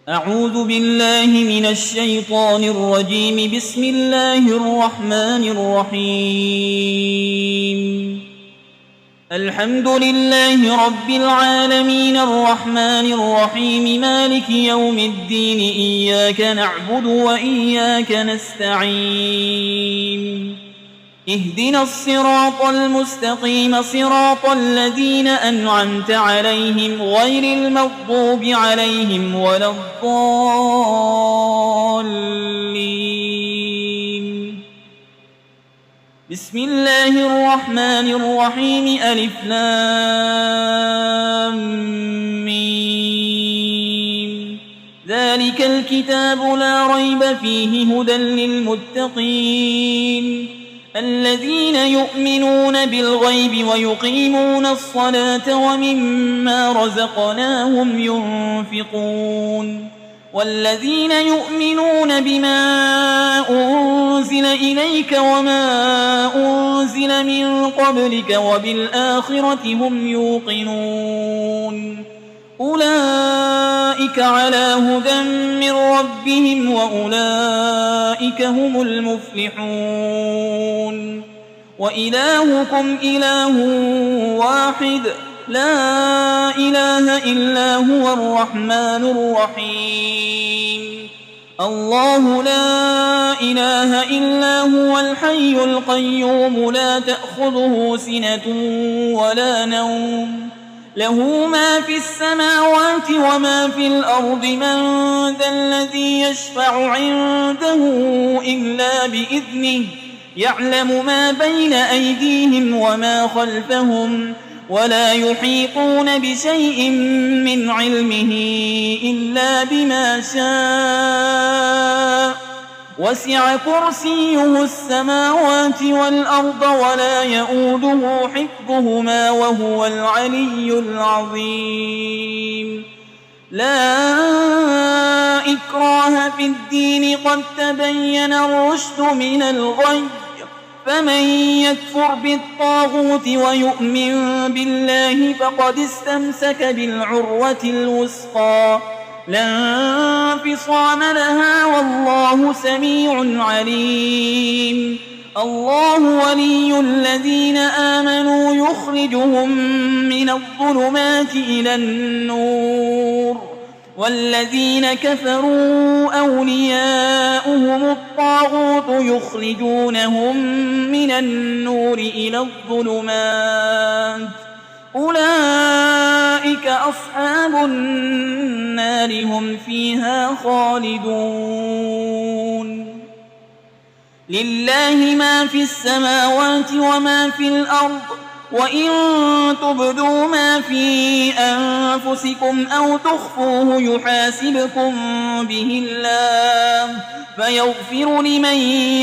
أعوذ بالله من الشيطان الرجيم. بسم الله الرحمن الرحيم. الحمد لله رب العالمين الرحمن الرحيم مالك يوم الدين إياك نعبد وإياك نستعين اهدنا الصراط المستقيم صراط الذين أنعمت عليهم غير المغضوب عليهم ولا الضالين. بسم الله الرحمن الرحيم. ألف لام ميم. ذلك الكتاب لا ريب فيه هدى للمتقين الذين يؤمنون بالغيب ويقيمون الصلاة ومما رزقناهم ينفقون والذين يؤمنون بما أنزل إليك وما أنزل من قبلك وبالآخرة هم يوقنون أولئك على هدى من ربهم وأولئك هم المفلحون. وإلهكم إله واحد لا إله إلا هو الرحمن الرحيم. الله لا إله إلا هو الحي القيوم لا تأخذه سنة ولا نوم له ما في السماوات وما في الأرض. من ذا الذي يشفع عنده إلا بإذنه يعلم ما بين أيديهم وما خلفهم ولا يحيطون بشيء من علمه إلا بما شاء وسع كرسيه السماوات والأرض ولا يؤوده حفظهما وهو العلي العظيم. لا إكراه في الدين قد تبين الرشد من الغي فمن يكفر بالطاغوت ويؤمن بالله فقد استمسك بالعروة الوثقى لا انفصام لها والله سميع عليم. الله ولي الذين آمنوا يخرجهم من الظلمات إلى النور والذين كفروا أولياؤهم الطاغوت يخرجونهم من النور إلى الظلمات أولئك أصحاب النار هم فيها خالدون. لله ما في السماوات وما في الأرض وإن تبدوا ما في أنفسكم أو تخفوه يحاسبكم به الله فيغفر لمن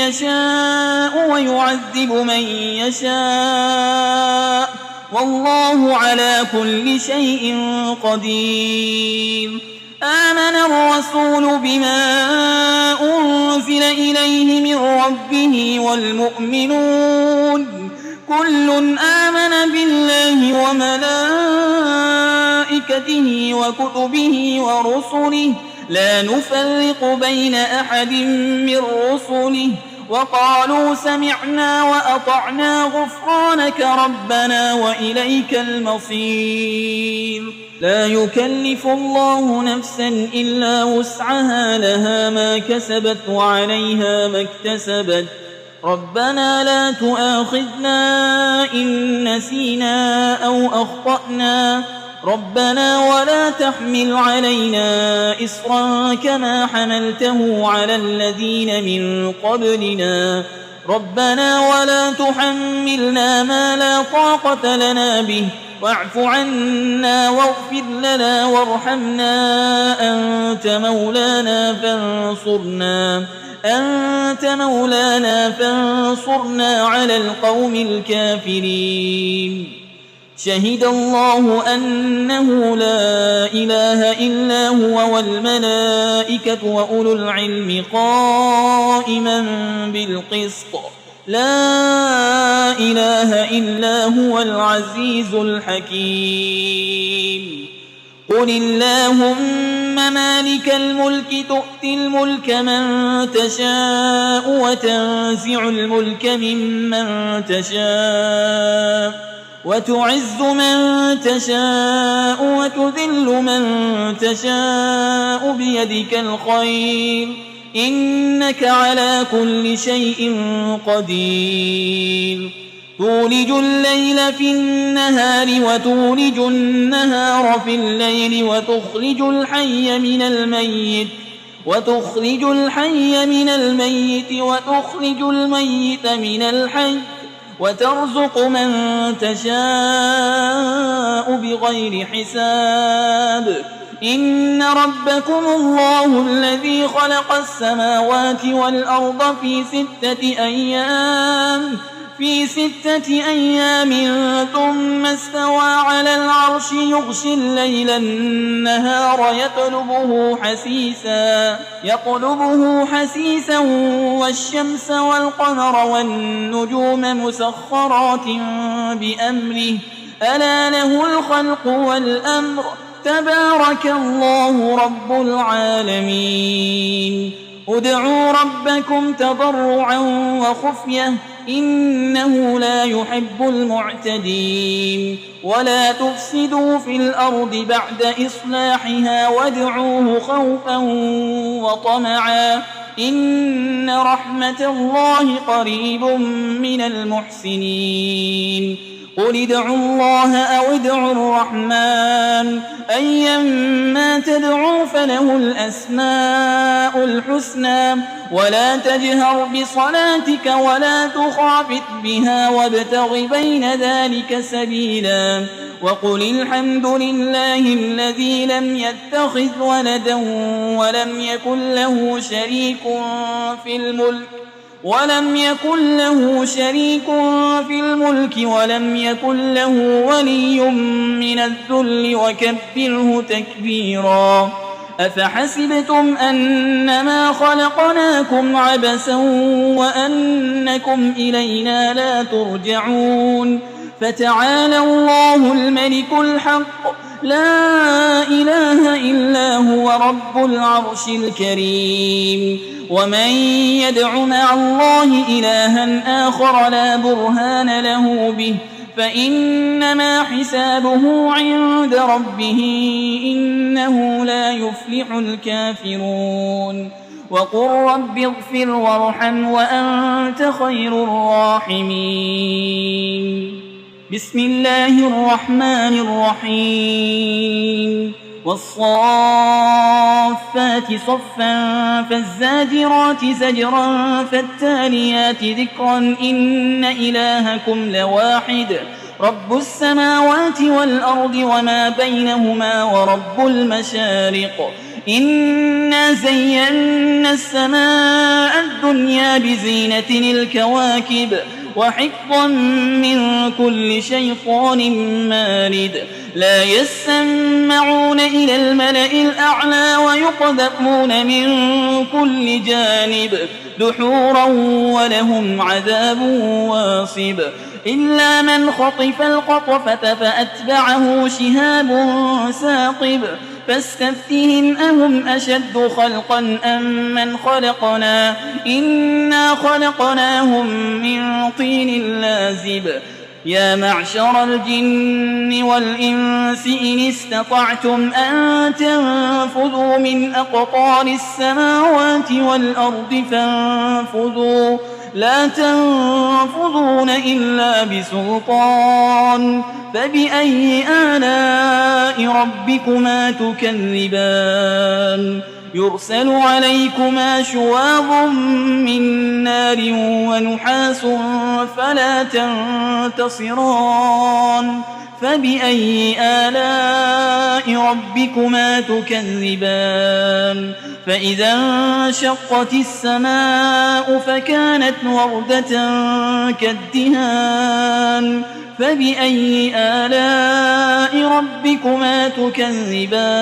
يشاء ويعذب من يشاء والله على كل شيء قدير. آمن الرسول بما أنزل إليه من ربه والمؤمنون كل آمن بالله وملائكته وكتبه ورسله لا نفرق بين أحد من رسله وقالوا سمعنا وأطعنا غفرانك ربنا وإليك المصير. لا يكلف الله نفسا إلا وسعها لها ما كسبت وعليها ما اكتسبت ربنا لا تؤاخذنا إن نسينا أو أخطأنا ربنا ولا تحمل علينا إصرا كما حملته على الذين من قبلنا ربنا ولا تحملنا ما لا طاقة لنا به واعف عنا واغفر لنا وارحمنا أنت مولانا فانصرنا على القوم الكافرين. شهد الله أنه لا إله إلا هو والملائكة وأولو العلم قائما بالقسط لا إله إلا هو العزيز الحكيم. قل اللهم مالك الملك تؤتي الملك من تشاء وتنزع الملك ممن تشاء وتعز من تشاء وتذل من تشاء بيدك الخير إنك على كل شيء قدير تولج الليل في النهار وتولج النهار في الليل وتخرج الحي من الميت وتخرج الميت من الحي وترزق من تشاء بغير حساب إن ربكم الله الذي خلق السماوات والأرض في 6 أيام ثم استوى على العرش يغشي الليل النهار يطلبه حسيسا والشمس والقمر والنجوم مسخرات بأمره ألا له الخلق والأمر تبارك الله رب العالمين ادعوا ربكم تضرعا وخفية إنه لا يحب المعتدين ولا تفسدوا في الأرض بعد إصلاحها وادعوه خوفا وطمعا إن رحمة الله قريب من المحسنين قل ادعوا الله أو ادعوا الرحمن أيما تدعوا فله الأسماء الحسنى ولا تجهر بصلاتك ولا تخافت بها وابتغ بين ذلك سبيلا وقل الحمد لله الذي لم يتخذ ولدا ولم يكن له شريك في الملك ولم يكن له ولي من الذل وكبره تكبيرا أفحسبتم أنما خلقناكم عبثا وأنكم إلينا لا ترجعون فتعالى الله الملك الحق لا إله إلا هو رب العرش الكريم ومن يدع مع الله إلها آخر لا برهان له به فإنما حسابه عند ربه إنه لا يفلح الكافرون وقل رب اغفر وارحم وأنت خير الراحمين بسم الله الرحمن الرحيم والصافات صفا فالزاجرات زجرا فالتاليات ذكرا إن إلهكم لواحد رب السماوات والأرض وما بينهما ورب المشارق إنا زينا السماء الدنيا بزينة الكواكب وحفظا من كل شيطان مارد لا يسمعون إلى الملأ الأعلى ويقذفون من كل جانب دحورا ولهم عذاب واصب إلا من خطف القطفة فأتبعه شهاب ثاقب فاستفتهم أهم أشد خلقا أم من خلقنا إنا خلقناهم من طين لازب يا معشر الجن والإنس إن استطعتم أن تنفذوا من أقطار السماوات والأرض فانفذوا لا تنفذون إلا بسلطان فبأي آلاء ربكما تكذبان يرسل عليكما شواظ من نار ونحاس فلا تنتصران فبأي آلاء ربكما تكذبان فإذا انشقت السماء فكانت وردة كالدهان فبأي آلاء ربكما تكذبان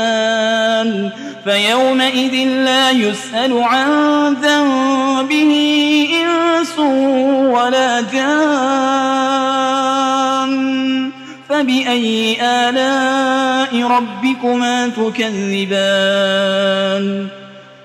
فيومئذ لا يسأل عن ذنبه إنس ولا جان فبأي آلاء ربكما تكذبان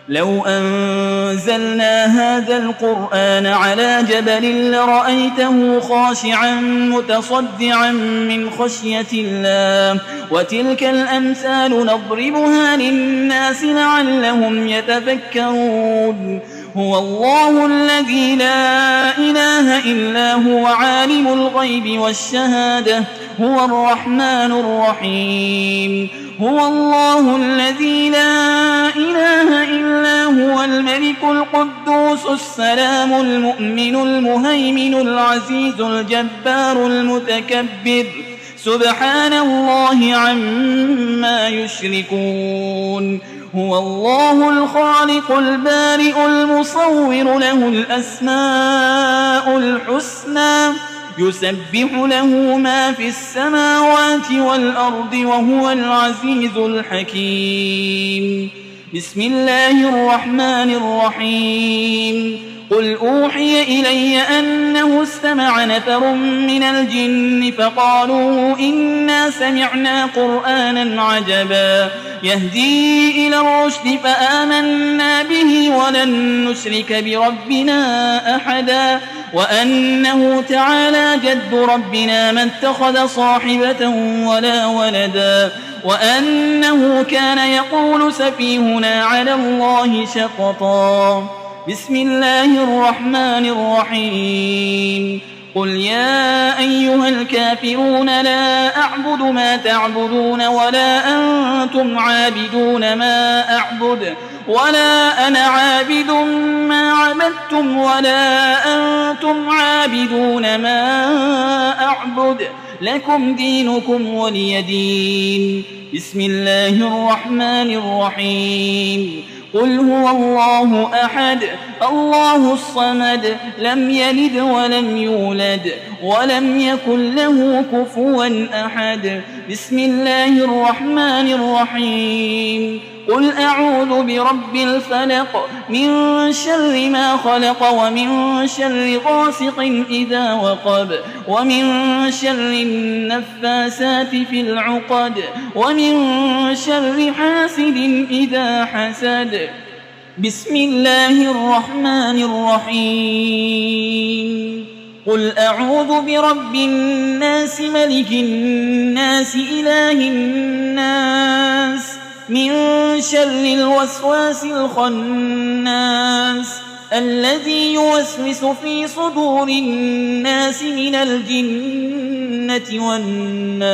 لو أنزلنا هذا القرآن على جبل لرأيته خاشعا متصدعا من خشية الله وتلك الأمثال نضربها للناس لعلهم يتفكرون هو الله الذي لا إله إلا هو عالم الغيب والشهادة هو الرحمن الرحيم هو الله الذي لا إله إلا هو الملك القدوس السلام المؤمن المهيمن العزيز الجبار المتكبر سبحان الله عما يشركون هو الله الخالق البارئ المصور له الأسماء الحسنى يسبح له ما في السماوات والأرض وهو العزيز الحكيم بسم الله الرحمن الرحيم قل أوحي إلي أنه استمع نفر من الجن فقالوا إنا سمعنا قرآنا عجبا يهدي إلى الرشد فآمنا به ولن نشرك بربنا أحدا وأنه تعالى جد ربنا ما اتخذ صاحبة ولا ولدا وأنه كان يقول سفيهنا على الله شططا بسم الله الرحمن الرحيم قل يا أيها الكافرون لا أعبد ما تعبدون ولا أنتم عابدون ما أعبد ولا أنا عابد ما عبدتم ولا أنتم عابدون ما أعبد لكم دينكم ولي دين بسم الله الرحمن الرحيم قل هو الله أحد الله الصمد لم يلد ولم يولد ولم يكن له كفوا أحد بسم الله الرحمن الرحيم قل أعوذ برب الفلق من شر ما خلق ومن شر غاسق إذا وقب ومن شر النفاسات في العقد ومن شر حاسد إذا حسد بسم الله الرحمن الرحيم قل أعوذ برب الناس ملك الناس إله الناس من شر الوسواس الخناس الذي يوسوس في صدور الناس من الجنة والناس